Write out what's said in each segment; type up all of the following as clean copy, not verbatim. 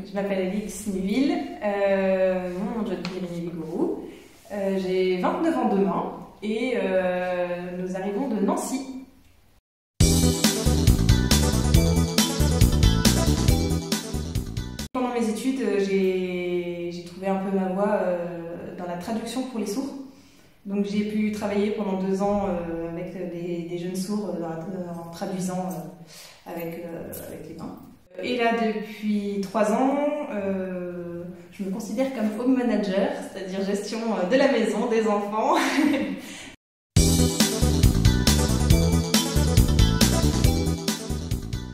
je m'appelle Alix Niville, mon nom est Irini Vigourou, j'ai 29 ans demain et nous arrivons de Nancy. Pendant mes études, j'ai trouvé un peu ma voie dans la traduction pour les sourds. Donc j'ai pu travailler pendant 2 ans avec des jeunes sourds en traduisant avec les mains. Et là, depuis 3 ans, je me considère comme home manager, c'est-à-dire gestion de la maison, des enfants.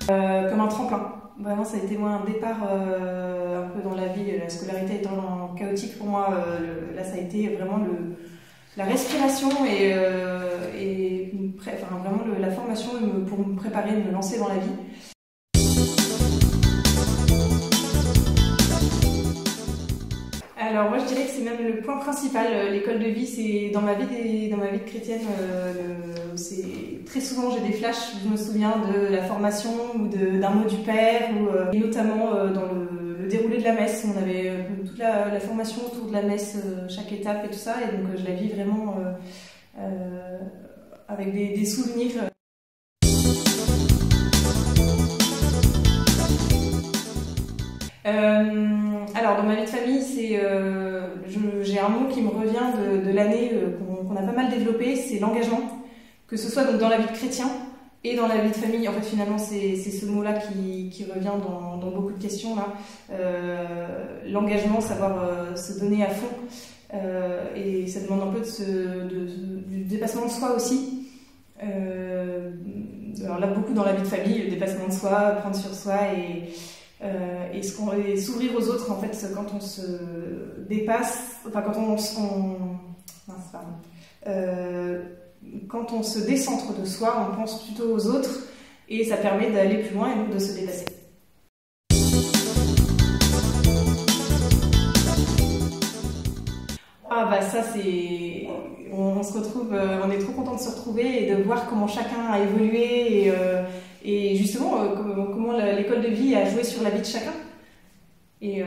Comme un tremplin. Vraiment, ça a été un départ un peu dans la vie, la scolarité étant chaotique pour moi. Là, ça a été vraiment la respiration et vraiment la formation pour me préparer, me lancer dans la vie. Alors moi je dirais que c'est même le point principal, l'école de vie, c'est dans ma vie de chrétienne, c'est très souvent j'ai des flashs, je me souviens de la formation ou d'un mot du Père, et notamment dans le déroulé de la messe, on avait toute la formation autour de la messe, chaque étape et tout ça, et donc je la vis vraiment avec des souvenirs. Alors dans ma vie de famille, j'ai un mot qui me revient de l'année qu'on a pas mal développé, c'est l'engagement. Que ce soit donc dans la vie de chrétien et dans la vie de famille, en fait finalement c'est ce mot-là qui revient dans beaucoup de questions là. L'engagement, savoir se donner à fond, et ça demande un peu du dépassement de soi aussi. Alors là beaucoup dans la vie de famille, le dépassement de soi, prendre sur soi et s'ouvrir aux autres en fait quand on se dépasse, enfin quand on se décentre de soi, on pense plutôt aux autres et ça permet d'aller plus loin et donc de se dépasser. Ah bah ça c'est... On se retrouve, on est trop content de se retrouver et de voir comment chacun a évolué et justement comment l'école de vie a joué sur la vie de chacun. Et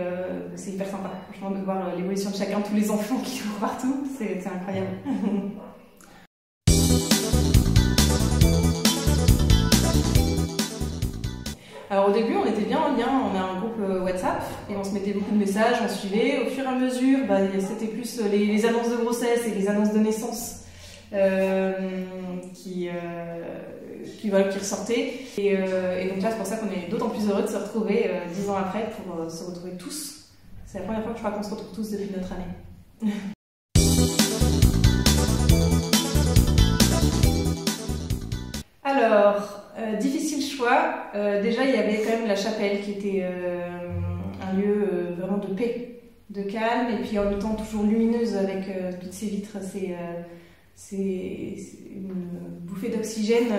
c'est hyper sympa, franchement, de voir l'évolution de chacun, tous les enfants qui courent partout, c'est incroyable. Alors au début, on était bien en lien, on a un groupe WhatsApp et on se mettait beaucoup de messages, on suivait. Au fur et à mesure, c'était plus les annonces de grossesse et les annonces de naissance qui ressortaient. Et donc là, c'est pour ça qu'on est d'autant plus heureux de se retrouver 10 ans après pour se retrouver tous. C'est la première fois que je crois qu'on se retrouve tous depuis notre année. Alors, difficile choix. Déjà, il y avait quand même la chapelle qui était un lieu vraiment de paix, de calme, et puis en même temps toujours lumineuse avec toutes ces vitres. C'est une bouffée d'oxygène.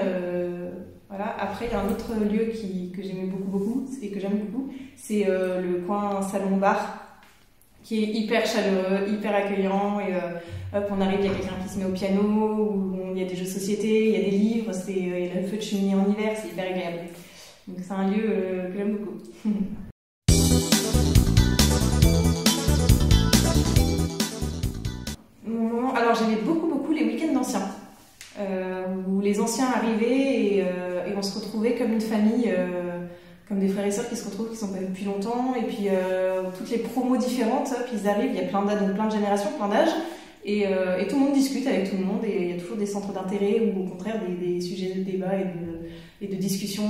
Voilà. Après, il y a un autre lieu que j'aimais beaucoup et que j'aime beaucoup, c'est le coin salon-bar, qui est hyper chaleureux, hyper accueillant, et on arrive, il y a quelqu'un qui se met au piano, où il y a des jeux de société, il y a des livres, il y a le feu de cheminée en hiver, c'est hyper agréable. Donc c'est un lieu que j'aime beaucoup. Alors j'aimais beaucoup les week-ends d'anciens, où les anciens arrivaient et on se retrouvait comme une famille, comme des frères et sœurs qui se retrouvent, qui sont pas vus depuis longtemps, et puis toutes les promos différentes, puis ils arrivent, il y a plein de générations, plein d'âges, et tout le monde discute avec tout le monde, et il y a toujours des centres d'intérêt, ou au contraire des sujets de débat et de discussion.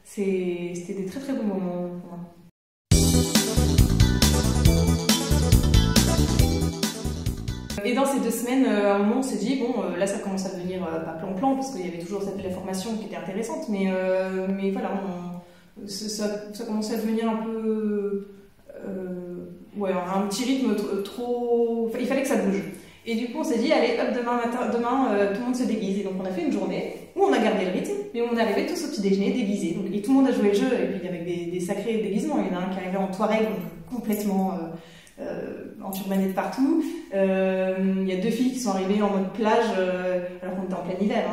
C'était des très beaux moments pour moi. Et dans ces 2 semaines, à un moment, on s'est dit, bon, là, ça commence à devenir pas plan-plan, parce qu'il y avait toujours la formation qui était intéressante, mais voilà, ça commençait à devenir un peu... un petit rythme trop... Il fallait que ça bouge. Et du coup, on s'est dit, allez, hop, demain, tout le monde se déguise. Et donc, on a fait une journée où on a gardé le rythme, mais on arrivait tous au petit déjeuner déguisés. Donc, et tout le monde a joué le jeu, et puis avec des sacrés déguisements. Il y en a un qui arrivait en Touareg, donc complètement en turbanette partout. Il y a 2 filles qui sont arrivées en mode plage, alors qu'on était en plein hiver,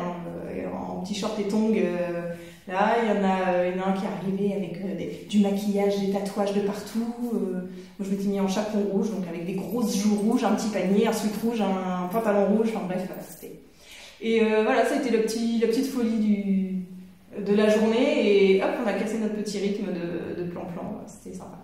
en petits shorts et tongs, Là, il y en a un qui est arrivé avec du maquillage, des tatouages de partout. Moi, je m'étais mis en chaperon rouge, donc avec des grosses joues rouges, un petit panier, un sweat rouge, un pantalon rouge. Enfin bref, c'était. Et voilà, ça a été la petite folie de la journée. Et hop, on a cassé notre petit rythme de plan-plan. C'était sympa.